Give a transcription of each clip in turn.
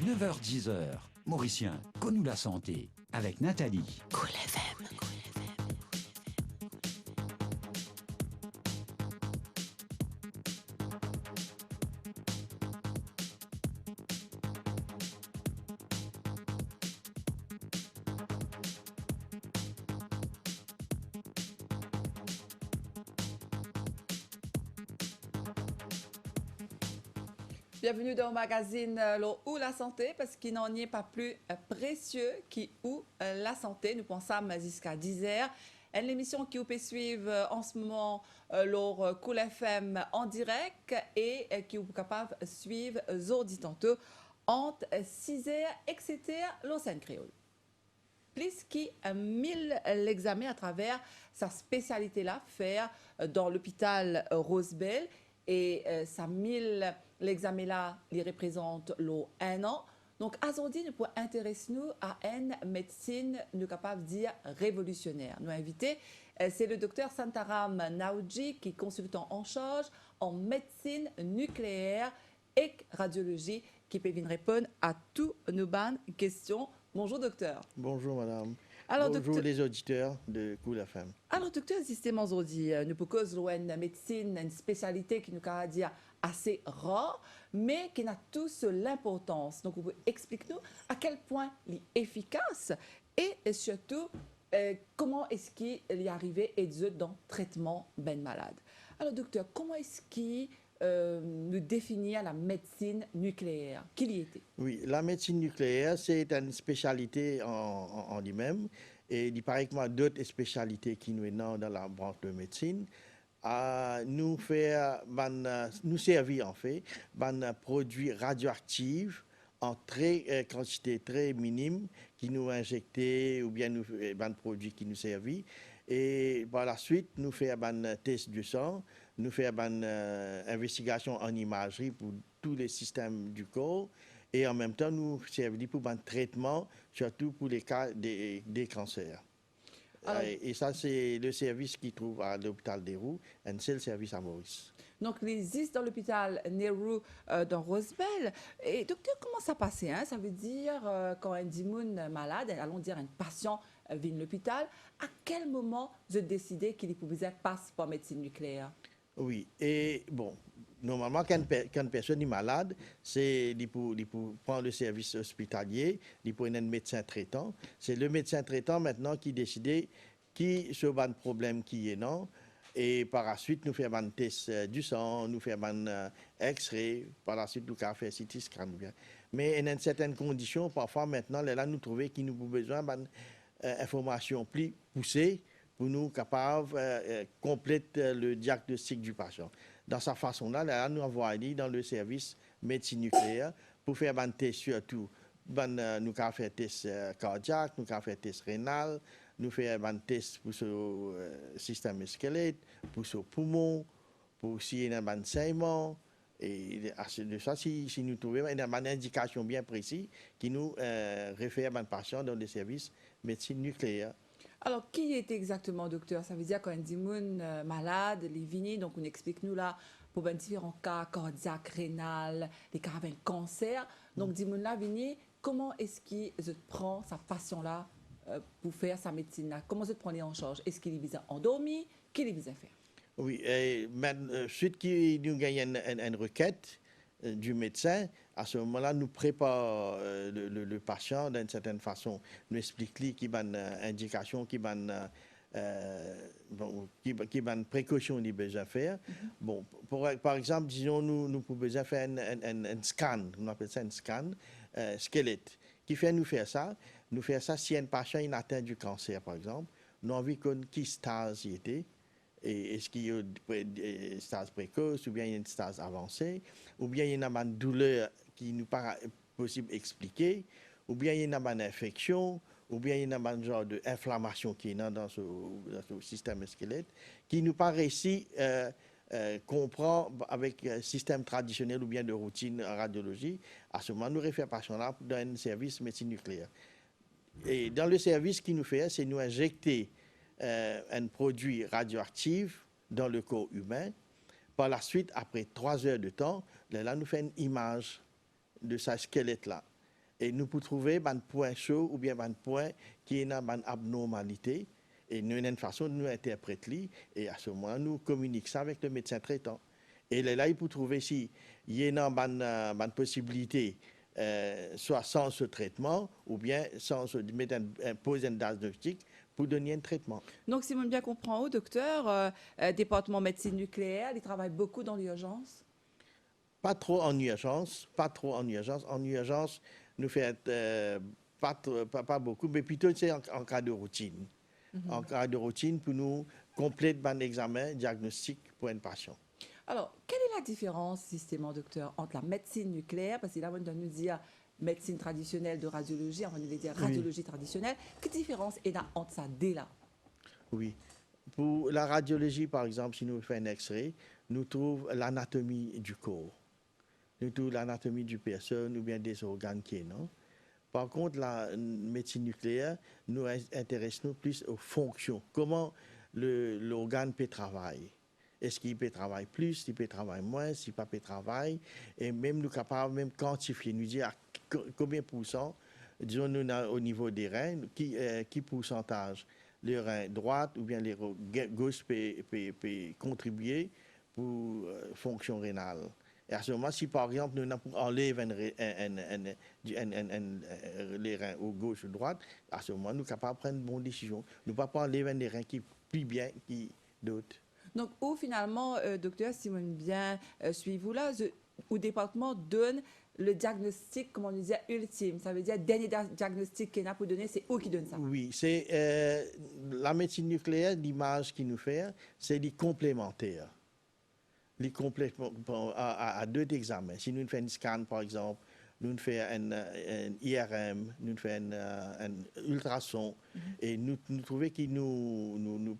9h-10h, Mauricien, connu la santé, avec Nathalie. Cool FM. Bienvenue dans le magazine Où la santé, parce qu'il n'en est pas plus précieux Où la santé. Nous pensons jusqu'à 10h. Une émission qui vous peut suivre en ce moment leur Cool FM en direct et qui vous capable de suivre aujourd'hui tantôt entre 6h, etc. Lausanne Créole. Plus que 1000 l'examen à travers sa spécialité-là, faire dans l'hôpital Rosebel. Et ça 1000 l'examen-là, il représente un an. Donc, aujourd'hui, nous pouvons intéresser nous à une médecine, nous capable de dire révolutionnaire. Nous invité, c'est le docteur Santaram Naoudji, qui est consultant en charge en médecine nucléaire et radiologie, qui peut venir répondre à toutes nos bonnes questions. Bonjour, docteur. Bonjour, madame. Alors, bonjour, les auditeurs de Cool FM. Alors, docteur, justement, aujourd'hui, nous pouvons causer une médecine, une spécialité qui nous peut dire assez rare, mais qui a tous l'importance. Donc, vous pouvez expliquer-nous à quel point il est efficace et surtout, comment est-ce qu'il est arrivé et dans le traitement ben malade. Alors, docteur, comment est-ce qu'il nous définir la médecine nucléaire? Qu'il y était? Oui, la médecine nucléaire, c'est une spécialité en lui-même. Et il paraît que d'autres spécialités qui nous sont dans la branche de médecine, nous servir en fait, produits radioactifs en quantité très minime qui nous injectés ou bien nous produits qui nous servent. Et par la suite, nous faisons un test du sang, nous faisons une investigation en imagerie pour tous les systèmes du corps et en même temps, nous servons pour un traitement, surtout pour les cas des cancers. Alors, et ça, c'est le service qui trouve à l'hôpital Nehru, et c'est le service à Maurice. Donc, il existe dans l'hôpital Nehru dans Rosebel. Et docteur, comment ça passait hein? Ça veut dire, quand un dimoun malade, allons dire un patient vient à l'hôpital, à quel moment vous décidez qu'il pouvait passer par médecine nucléaire? Oui, et bon, normalement, quand une personne est malade, c'est pour prendre le service hospitalier, il pour un médecin traitant. C'est le médecin traitant maintenant qui décide qui se bat le problème qui est non. Et par la suite, nous faisons un test du sang, nous faisons un X-ray, par la suite, nous faisons un CT scan. Mais dans certaines conditions, parfois maintenant, là, nous trouvons qu'il nous avons besoin d'une information plus poussée pour nous capables de compléter le diagnostic du patient. Dans sa façon-là, là, nous avons allé dans le service médecine nucléaire pour faire un test surtout. Nous avons fait un test cardiaque, nous avons fait un test rénal, nous faisons un test pour ce système squelette, pour ce poumon, pour s'il y a un saignement. Et de ça, si nous trouvons une indication bien précise qui nous réfère à un patient dans le service médecine nucléaire. Alors, qui est exactement docteur? Ça veut dire quand on dit malade, les vignes, donc on explique-nous là pour différents cas cardiaques, rénal, les cas avec cancer. Donc, dis-moi là, vignes, comment est-ce qu'il prend sa patient-là pour faire sa médecine-là? Comment se prend en charge? Est-ce qu'il est bien endormi? Qu'il est bien faire? Oui, suite qui nous gagne une requête du médecin, à ce moment-là, nous préparons le patient d'une certaine façon, nous expliquons qui va une indication, qui va une précaution qu'il besoin faire. Bon, par exemple, disons, nous pouvons besoin faire un scan, on appelle ça un scan squelette, qui fait nous faire ça. Nous faire ça si un patient est atteint du cancer, par exemple, nous avons vu qui stase il était. Est-ce qu'il y a une stase précoce, ou bien il y a une stase avancée, ou bien il y a une douleur qui nous paraît possible d'expliquer, ou bien il y a une infection, ou bien il y a un genre d'inflammation qui est dans ce système squelette, qui nous paraît ici comprend avec un système traditionnel ou bien de routine en radiologie. À ce moment, nous référons patient-là dans un service médecine nucléaire. Et dans le service qui nous fait, c'est nous injecter un produit radioactif dans le corps humain. Par la suite, après 3 heures de temps, là, nous faisons une image de ce squelette-là. Et Et nous pouvons trouver un point chaud ou bien un point qui est une abnormalité. Et nous avons une façon de nous interpréter. Et à ce moment-là, nous communiquons ça avec le médecin traitant. Et là, il peut trouver si il y a une possibilité, soit sans ce traitement, ou bien sans poser un diagnostic pour donner un traitement. Donc, si je bien comprends, docteur, département médecine nucléaire, il travaille beaucoup dans l'urgence? Pas trop en urgence, pas trop en urgence. En urgence, nous faisons pas beaucoup, mais plutôt c'est en cas de routine. En cas de routine, pour nous compléter un examen diagnostic pour un patient. Alors, quelle est la différence, systémement, docteur, entre la médecine nucléaire, parce que là, on doit nous dire médecine traditionnelle de radiologie, on va nous dire radiologie traditionnelle. Quelle différence est là entre ça dès là? Oui. Pour la radiologie, par exemple, si nous faisons un X-ray, nous trouvons l'anatomie du corps. Nous trouvons l'anatomie du personne ou bien des organes qui est, non? Par contre, la médecine nucléaire nous intéresse plus aux fonctions. Comment l'organe peut travailler. Est-ce qu'il peut travailler plus, il peut travailler moins, s'il ne peut pas travailler. Et même nous sommes capables de quantifier, nous dire combien de pourcents, disons nous au niveau des reins, qui pourcentage le rein droit ou bien les gauche peut contribuer pour fonction rénale. Et à ce moment, si par exemple nous enlevons les reins au gauche ou droite, à ce moment, nous sommes capables de prendre une bonne décision. Nous ne pouvons pas enlever les reins qui plus bien que d'autres. Donc, où finalement, docteur, si vous bien suivez-vous là, au département donne le diagnostic, comme on disait, ultime. Ça veut dire, dernier diagnostic qu'il y a pour donner, c'est où qui donne ça? Oui, c'est la médecine nucléaire, l'image qu'il nous fait, c'est les complémentaires. Les complémentaires à deux examens. Si nous faisons un scan, par exemple, nous faisons un IRM, nous faisons un ultrason, et nous trouvons qu'il nous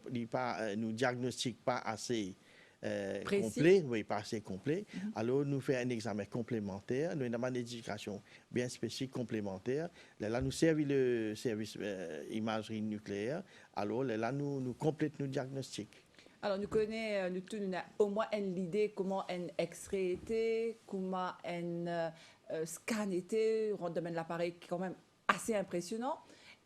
diagnostique pas assez complet, oui, pas assez complet. Alors, nous faisons un examen complémentaire, nous avons une éducation bien spécifique complémentaire. Là, nous servons le service imagerie nucléaire. Alors, là, nous complétons nos diagnostics. Alors, nous connaissons, nous tous, nous avons au moins une idée comment un X-ray était, comment un scan était, on domaine de l'appareil qui est quand même assez impressionnant.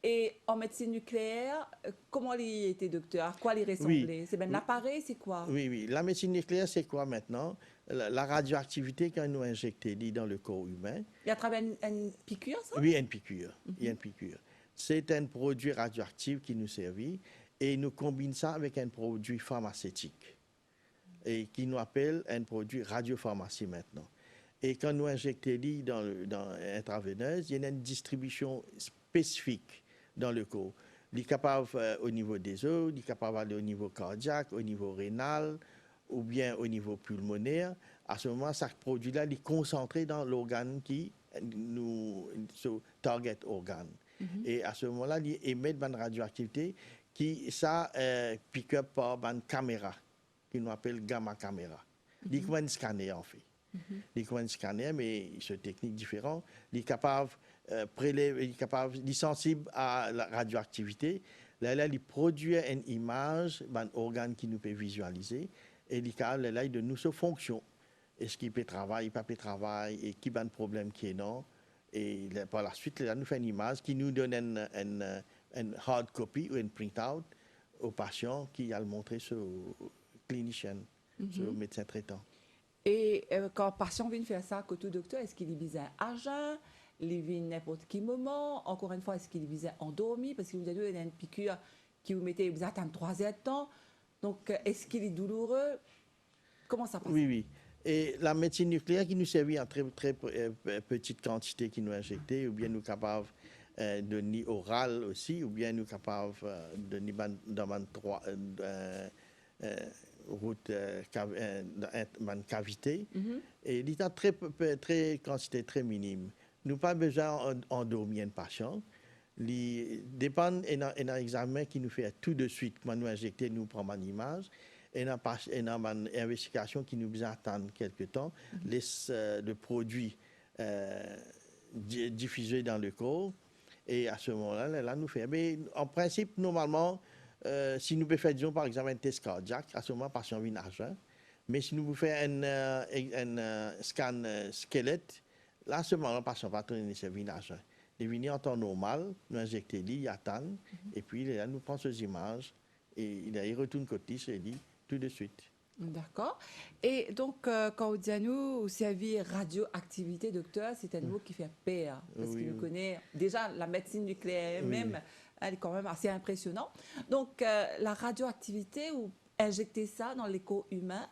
Et en médecine nucléaire, comment il était, docteur? À quoi il ressemblait? C'est bien l'appareil, c'est quoi? Oui. La médecine nucléaire, c'est quoi maintenant? La radioactivité qu'on nous injecte dans le corps humain. Il y a à travers une piqûre, ça? Oui, une piqûre. Il y a une piqûre. C'est un produit radioactif qui nous servit et nous combinons ça avec un produit pharmaceutique et qui nous appelle un produit radiopharmacie maintenant. Et quand nous injectons dans intraveineuse, il y a une distribution spécifique dans le corps. Il est capable au niveau des os, il est capable d'aller au niveau cardiaque, au niveau rénal ou bien au niveau pulmonaire. À ce moment, ce produit-là est concentré dans l'organe qui nous target organe. Et à ce moment-là, il émet une radioactivité qui ça pick up par une caméra qui nous appelle gamma caméra. Il est un scanner en fait. Il est un scanner, mais c'est une technique différente. Il est capable il est sensible à la radioactivité. Là, il produit une image d'un organe qui nous peut visualiser et il est capable de nous sa fonction. Est-ce qu'il peut travailler, pas peut travailler, et qui a un problème qui est non. Et là, par la suite, là, nous fait une image qui nous donne une hard copy ou une print-out au patient qui a le montré au clinicien, au médecin traitant. Et quand un patient vient faire ça, côté docteur, est-ce qu'il est visé à jeun? Il vient n'importe quel moment? Encore une fois, est-ce qu'il est visé endormi? Parce que vous avez une piqûre qui vous mettez, vous attendez 3 heures de temps. Donc, est-ce qu'il est douloureux? Comment ça passe? Oui. Et la médecine nucléaire qui nous servit en très petite quantité qui nous injectait, ou bien nous capables de donner oral aussi, ou bien nous capables de donner dans route dans cavité. Et il est en très quantité très minime. Nous pas besoin d'endormir un patient. Il dépend d'un examen qui nous fait tout de suite. Quand nous injecter, nous prenons une image. Et on a une investigation qui nous besoin d'attendre quelques temps. Laisse le produit diffusé dans le corps. Et à ce moment-là, là, nous faisons. Mais en principe, normalement, si nous pouvons faire, disons, par exemple, un test cardiaque, à ce moment, le patient vient à jeun. Mais si nous pouvons faire un scan squelette, là, à ce moment-là, le patient va tourner ses vinages. Il vient en temps normal, nous injecter lui, il attend, et puis là, nous prenons ces images, et il retourne côté, c'est dit, tout de suite. D'accord. Et donc, quand on dit à nous, au service radioactivité, docteur, c'est un mot qui fait peur, parce Oui, qu'il nous oui. connaît. Déjà, la médecine nucléaire Oui, même, oui. elle est quand même assez impressionnante. Donc, la radioactivité, ou injecter ça dans les corps humains,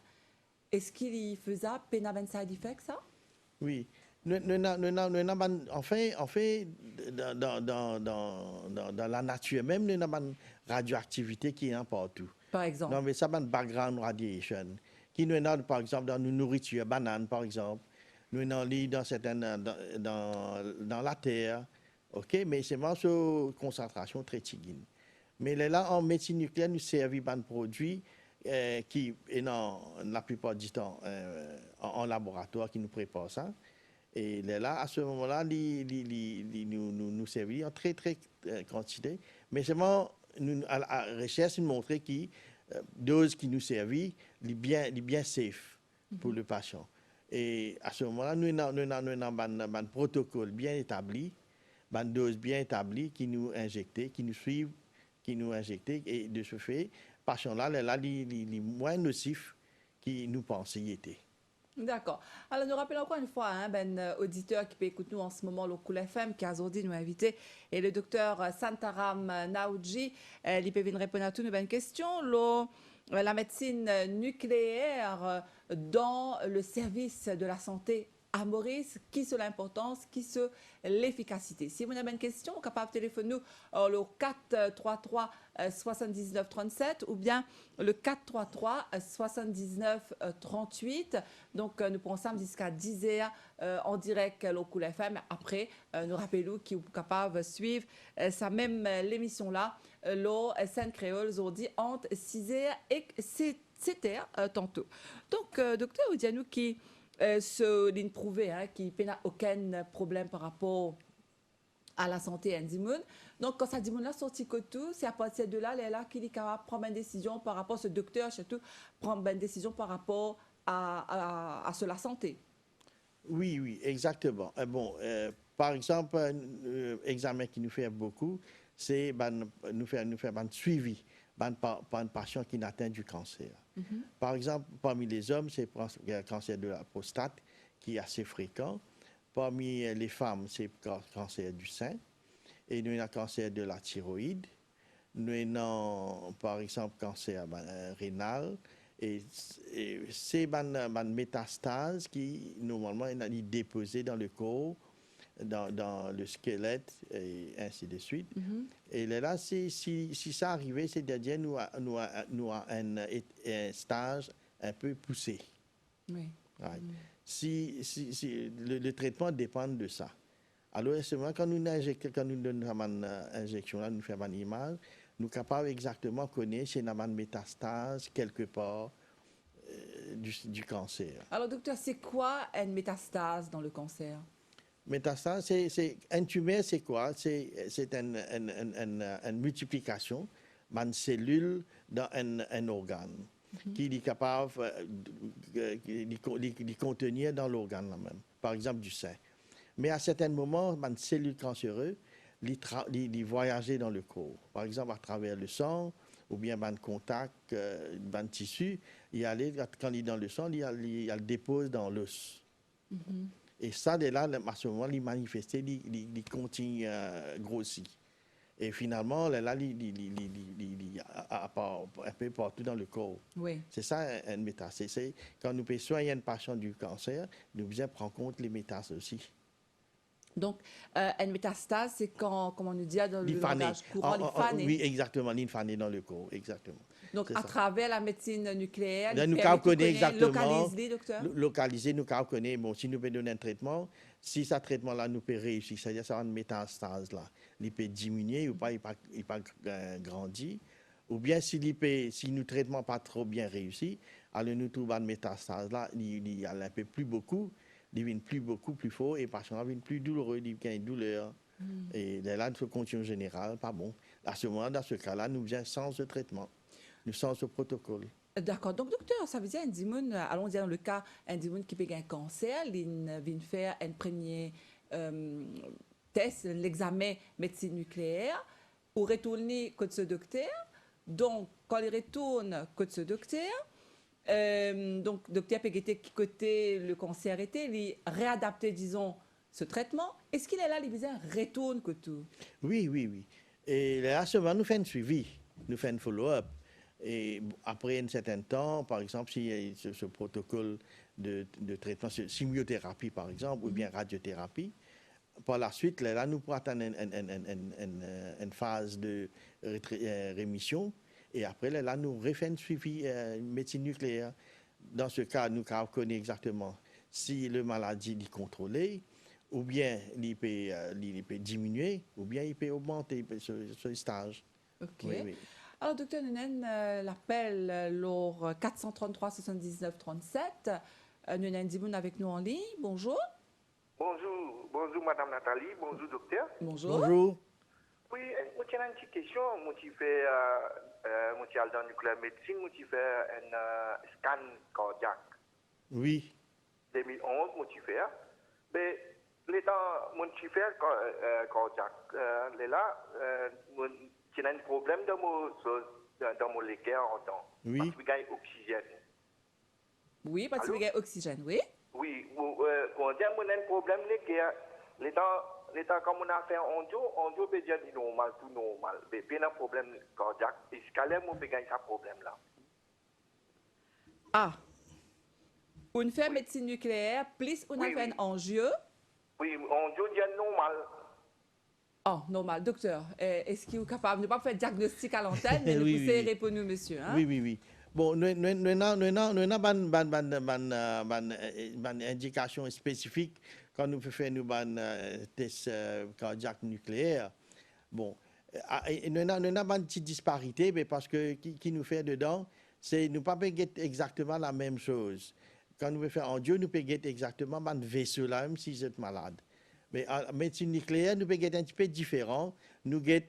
est-ce qu'il y faisait pénal side effect, ça? Oui. En fait, dans la nature même, nous avons une radioactivité qui est partout. Par exemple. Non, mais ça, c'est une background radiation. Qui nous est, par exemple, dans nos nourritures, bananes, par exemple. Nous sommes dans certaines, dans la terre. OK? Mais c'est vraiment une concentration très tigine. Mais là, en médecine nucléaire, nous servons un produit qui est la plupart du temps en laboratoire qui nous prépare ça. Et là, à ce moment-là, nous servons en très, très quantité. Mais seulement, à la recherche, nous montré que dose qui nous servit, est bien safe pour le patient. Et à ce moment-là, nous avons un protocole bien établi, une dose bien établie qui nous injecte, qui nous suit, qui nous injecte. Et de ce fait, le patient-là, il est moins nocif qu'il nous pensait y était. D'accord. Alors, nous rappelons encore une fois, auditeur qui peut écouter nous en ce moment, le Cool FM, qui a aujourd'hui nous invité, et le docteur Santaram Naouji, il peut venir répondre à toutes nos questions. La médecine nucléaire dans le service de la santé à Maurice, qui c'est l'importance, qui c'est l'efficacité. Si vous avez une question, vous êtes capable de téléphoner nous le 433 79 37 ou bien le 433 79 38. Donc, nous pensons jusqu'à 10h en direct au Cool FM. Après, nous rappelons qu'ils sont capables de suivre ça même l'émission-là, le Saint Créole, aujourd'hui, entre 6h et 7h tantôt. Donc, docteur Oudianou, qui se ligne prouvé qu'il n'y a aucun problème par rapport à la santé Indimoun. Donc, quand ça dit là sorti que tout, c'est à partir de là, qu'il est capable de prendre une décision par rapport à ce docteur, surtout prendre une décision par rapport à la santé. Oui, oui, exactement. Par exemple, un examen qui nous fait beaucoup, c'est nous faire un suivi par un patient qui a atteint du cancer. Par exemple, parmi les hommes, c'est le cancer de la prostate qui est assez fréquent. Parmi les femmes, c'est le cancer du sein. Et nous avons le cancer de la thyroïde. Nous avons, par exemple, le cancer rénal. Et c'est une métastase qui, normalement, est déposée dans le corps, dans le squelette, et ainsi de suite. Et là, si ça arrivait, c'est-à-dire nous avons un stage un peu poussé. Oui. Right. Si le traitement dépend de ça. Alors, c'est vrai, quand nous donnons une injection, là, nous faisons une image, nous sommes capables exactement de connaître si nous avons une métastase quelque part du cancer. Alors, docteur, c'est quoi une métastase dans le cancer? Métastase, un tumeur, c'est quoi? C'est une multiplication d'une cellule dans un organe qui est capable de contenir dans l'organe même, par exemple du sein. Mais à certains moments, une cellule cancéreuse, il voyage dans le corps, par exemple à travers le sang ou bien un contact, un tissu, quand il est dans le sang, il le dépose dans l'os. Et ça, là, à ce moment, il manifeste, il continue à grossir. Et finalement, là, il un peu partout dans le corps. Oui. C'est ça, une métastase. C'est quand nous pouvons soigner un patient du cancer, nous devons prendre en compte les métastases aussi. Donc, une métastase, c'est quand, comme on nous dit dans le langage courant, l'infané. Oui, exactement, l'infané dans le corps, exactement. Donc, à travers la médecine nucléaire, là, nous connaissons exactement, localiser, docteur? Localiser, nous connaissons, bon, si nous pouvons donner un traitement, si ce traitement-là nous peut réussir, c'est-à-dire ça une métastase là, il peut diminuer ou pas, il peut grandir, ou bien si nous traitement pas trop bien réussi, alors nous trouvons une métastase là, il y a un peu plus beaucoup, il devient plus fort et le patient devient plus douloureux, il devient une douleur. Et là, nous continuons général, pas bon. À ce moment, dans ce cas-là, nous faisons sans ce traitement, nous sans ce protocole. D'accord. Donc, docteur, ça veut dire, allons dire dans le cas, un dimoun qui peut un cancer, il vient faire un premier test, l'examen médecine nucléaire, ou retourner code ce docteur. Donc, quand il retourne code ce docteur, donc, docteur peut qui côté le cancer était, il réadapter, disons, ce traitement. Est-ce qu'il est là, il retourne que tout? Oui, oui, oui. Et là, souvent, nous faisons un suivi, nous faisons un follow-up. Et après un certain temps, par exemple, s'il y a ce protocole de traitement, chimiothérapie, par exemple, ou bien radiothérapie, par la suite, là, nous pourrons atteindre une phase de rémission. Et après, là, nous refaisons un suivi médecine nucléaire. Dans ce cas, nous connaissons exactement si la maladie est contrôlée, ou bien il peut diminuer, ou bien il peut augmenter ce stage. OK. Oui, oui. Alors, docteur Nunen, l'appel lors 433 79 37. Nunen Dimoun avec nous en ligne. Bonjour. Bonjour Madame Nathalie, bonjour docteur. Bonjour. Bonjour. Oui, j'ai une petite question. Moi, je fais dans nucléaire médecine, moi, je fais un scan cardiaque. Oui. 2011, moi, je fais. Mais l'état, moi, je fais cardiaque. Là, j'ai un problème dans mon cœur en temps. Oui. Parce que je gagne oxygène. Oui, parce qu'il y a oxygène, oui. Oui, on dit que un problème l'état comme on a fait on peut dire normal, tout normal. Mais puis un problème cardiaque, et ce qu'elle on peut gagner ce problème-là. Ah. On fait médecine nucléaire, plus on a fait un angio. Oui, angio dit normal. Oh, normal. Docteur, est-ce qu'il est capable de ne pas faire diagnostic à l'antenne, mais de pousser répondre, monsieur? Hein? Oui, oui, oui. Bon, nous avons une indication spécifique quand nous faisons un test cardiaque nucléaire. Bon, nous avons une petite disparité, mais parce que qui nous fait dedans, c'est nous ne pouvons pas exactement la même chose. Quand nous faisons angio, nous pouvons exactement un vaisseau là, même si vous êtes malade. Mais en médecine nucléaire, nous pouvons un petit peu différent. Nous avons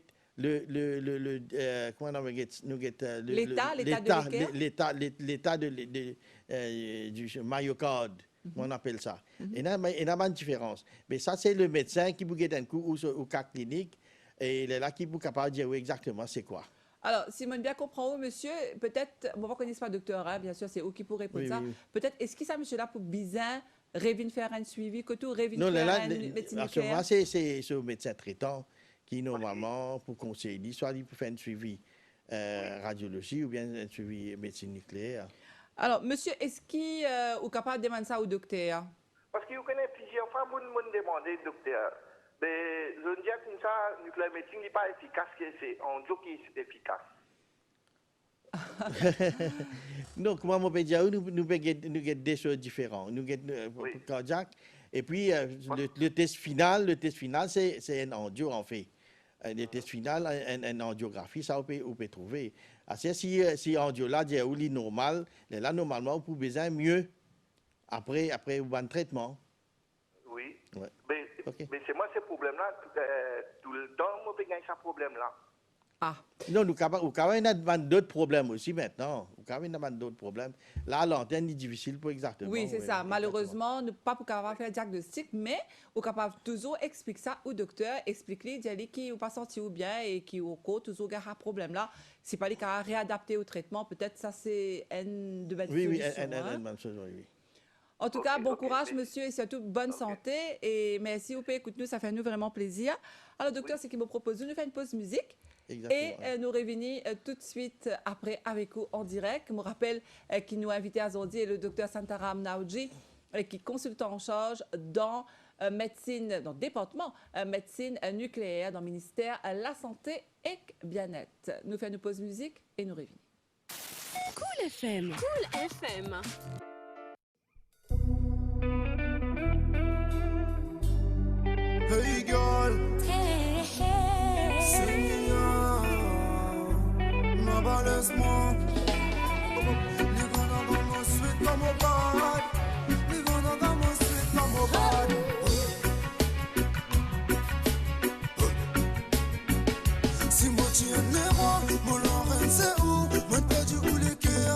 l'état du myocarde, on appelle ça. Il y a une différence. Mais ça, c'est le médecin qui vous guette un coup au cas clinique et il est là qui est capable de dire exactement c'est quoi. Alors, si je bien comprends, monsieur, peut-être, on ne connaît pas docteur, hein, bien sûr, c'est eux qui pourraient répondre ça. Oui. Peut-être, est-ce que ça, monsieur, là, pour bizarre, rêver faire un suivi, que tout rêver faire une médecine nucléaire? C'est ce médecin traitant qui, normalement, pour conseiller, soit il peut faire un suivi radiologie ou bien un suivi médecine nucléaire. Alors, monsieur, est-ce qu'il est capable de demander ça au docteur? Parce que vous connaissez plusieurs fois, vous me demandez, docteur. Mais je dis comme ça, la nucléaire médecine n'est pas efficace, c'est angio qui est efficace. Donc, moi, je peux dire, nous avons des choses différentes. Nous avons cardiaque. Et puis, le test final, c'est un angio, en fait. Le test final, une angiographie, ça, on peut trouver. Si angio là, dit où est normal, là, normalement, on peut besoin mieux après un traitement. Oui. Ouais. Mais c'est moi ce problème-là, tout le temps, moi, je gagne ce problème-là. Ah. Non, nous avons d'autres problèmes aussi maintenant. Nous avons d'autres problèmes. Là, l'antenne est difficile pour exactement. Oui, c'est ça. Malheureusement, nous ne pas pour capable faire un diagnostic, mais on est capable toujours expliquer ça au docteur, expliquer, dire qui n'est pas senti ou bien et qui au cours toujours a un problème là. C'est pas les cas réadapter au traitement. Peut-être ça c'est une de bonnes solutions. Oui, bonne chose, oui. En tout cas, bon courage, monsieur, et surtout bonne santé. Et merci, vous pouvez écouter nous, ça fait nous vraiment plaisir. Alors, docteur, c'est qu'il me propose, nous faire une pause musique. Exactement. Et nous revenons tout de suite après avec vous en direct. Je me rappelle qu'il nous a invité aujourd'hui le docteur Santaram Naoudji, qui est consultant en charge dans médecine, dans le département médecine nucléaire, dans le ministère de la Santé et Bien-être. Nous faisons une pause musique et nous revenons. Cool FM. Cool FM. Hey girl, Hey, hey. sing no laisse-moi. Les gars dans mon suite comme au bad. Les gars dans mon suite comme au bad. Si moi tu es le roi, mon Laurent c'est où? Moi perdu où le cœur.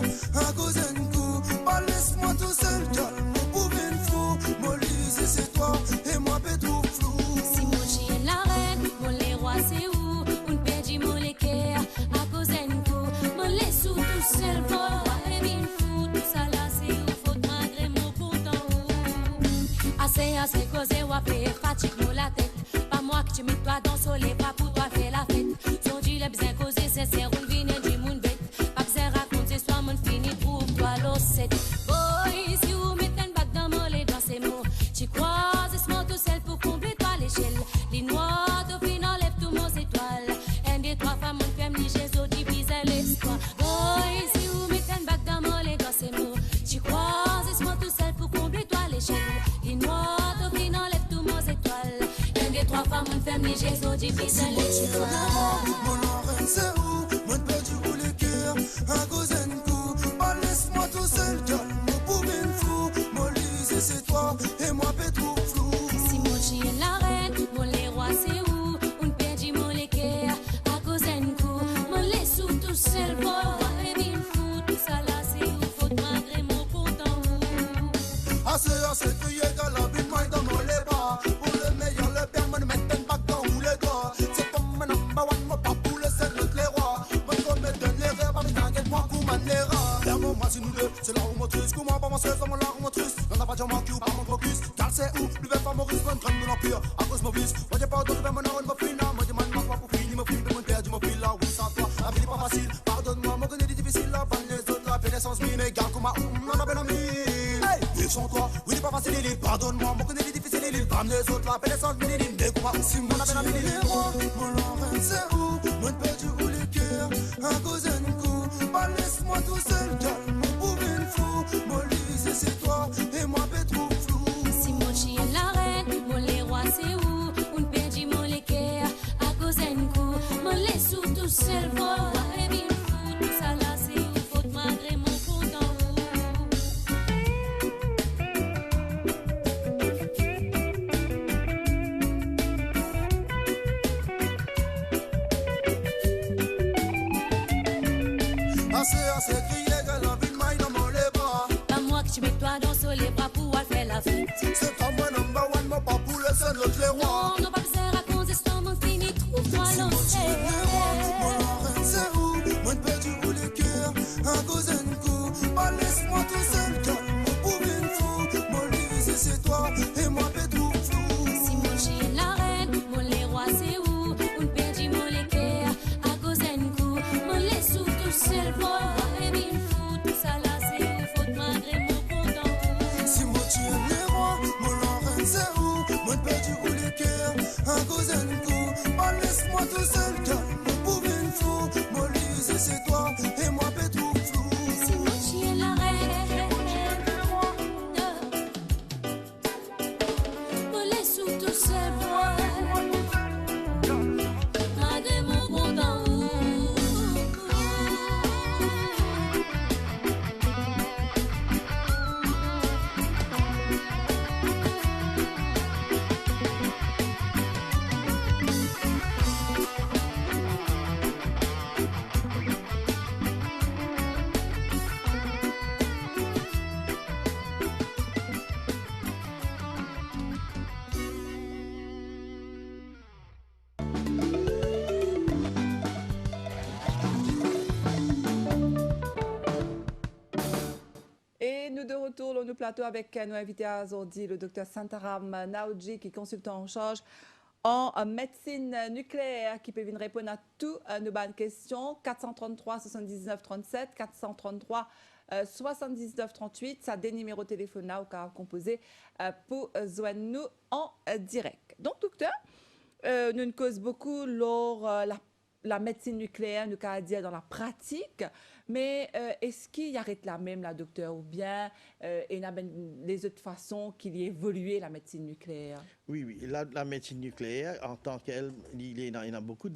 causer ou appeler, fatigue-nous la tête. Pas moi que tu mets toi dans le soleil, pas pour toi faire la fête. Son dit les besoins causés, c'est serre, on vient du monde bête. Pas besoin raconter, soit mon fini, trouve-toi l'ossette. Boy, si vous mettez une bague dans mon lait dans ces mots, tu croises, c'est tout seul pour combler toi l'échelle. Les noirs, au final, lève tout mon étoile. Un des trois femmes, mon femme, ni Jésus, divise l'espoir. Boy, si vous mettez une bague dans mon lait dans ces mots, tu croises, c'est tout seul pour combler toi l'échelle. Les noirs, au final, lève tout mon étoile. Un des trois femmes, mon femme, ni Jésus, divise l'espoir. Mon oreille c'est où? Mon perdu ou les cœurs? Un cousin coup. Pas laisse-moi tout seul, calme, mon pouvin fou. Mon lise c'est toi et moi pétrou flou. Si mon chien la reine, mon les rois c'est où? On perdit mon l'équerre à cause d'un coup. Mon les sous tout seul, pour et bien fou. Tout ça là c'est où? Faut malgré mon content. Assez crié que la vie m'aille dans mon les bras. Pour le meilleur, le père me met une bague dans où les doigts. C'est comme mon number one, mon pas pour le seul, l'autre les rois. Mon commet donne les rêves, avec t'inquiète moi, coup man les rats. L'amour, moi, c'est nous deux, c'est là où mon trus. Comment pas mon seul, c'est mon là où mon trus. Y'en a pas de moi qui ou pas mon crocus. Car c'est où? Lui veut pas Maurice, mon crâne, mon empire. À cause mon vice, moi j'ai pas d'autre, mon arôme, mon fina. Moi j'ai man, ma foi pour finir, mon film, mon père, du mon fil là, oui, sans toi. La vie n'est pas facile, pardonne-moi, mon connu est difficile là. Pas les autres, la pénessance, mine, garde comme ma on a bien ami. Hey, sans toi, oui, n'est pas facile, il est pardonne-moi, mon connu est difficile, il est pas les autres, la pénessance, mine, il est comme ma si mon a bien ami. Mon oreille c'est où? Mon perdu ou les cœurs? Un cousin coup. Pas laisse-moi tout seul, calme, mon pouvin fou. Mon lise c'est toi et moi pétrou flou. Si mon chien la reine, mon les rois c'est où? On perdit mon l'équerre à cause d'un coup. Mon les sous tout seul, pour et bien fou. Tout ça là c'est où? Faut malgré mon content. Assez crié que la vie m'aille dans mon les bras. Pas moi que tu mets toi dans les bras pour faire la fête. C'est pas moi number one, mon pas pour le seul, l'autre les rois. Non, non, pas besoin raconter, c'est mon fini, trouve-toi Mon l'ossette. oreille c'est où? Mon perdu ou les cœurs? Un cousin coup. Pas laisse-moi tout seul, calme, mon pouvin fou. Mon lise c'est toi et moi pétrou flou. Si mon chien la reine, mon les rois c'est où? On perdit mon l'équerre à cause d'un coup. Mon les sous tout seul, pour et bien fou. Tout ça là c'est où? Faut malgré mon content. Si mon chien les rois, mon oreille c'est où? Mon perdu ou les cœurs? Un cousin coup. Pas laisse-moi tout seul, calme, mon pouvin fou. Mon lise c'est toi et moi pétrou flou. Si mon chien la reine, mon les sous tout seul, malgré mon content. Et nous de retour dans le plateau avec nos invités à aujourd'hui, le docteur Santaram Naoudji, qui est consultant en charge en médecine nucléaire, qui peut venir répondre à toutes nos bonnes questions. 433 79 37, 433 79 38, ça des numéros de téléphone là au cas composé pour joindre nous en direct. Donc, docteur, nous nous cause beaucoup lors la médecine nucléaire, nous cas dire dans la pratique, mais est-ce qu'il y arrête là même, la docteur, ou bien il y a les autres façons qu'il y ait évolué la médecine nucléaire? Oui, la médecine nucléaire, en tant qu'elle, il y en a beaucoup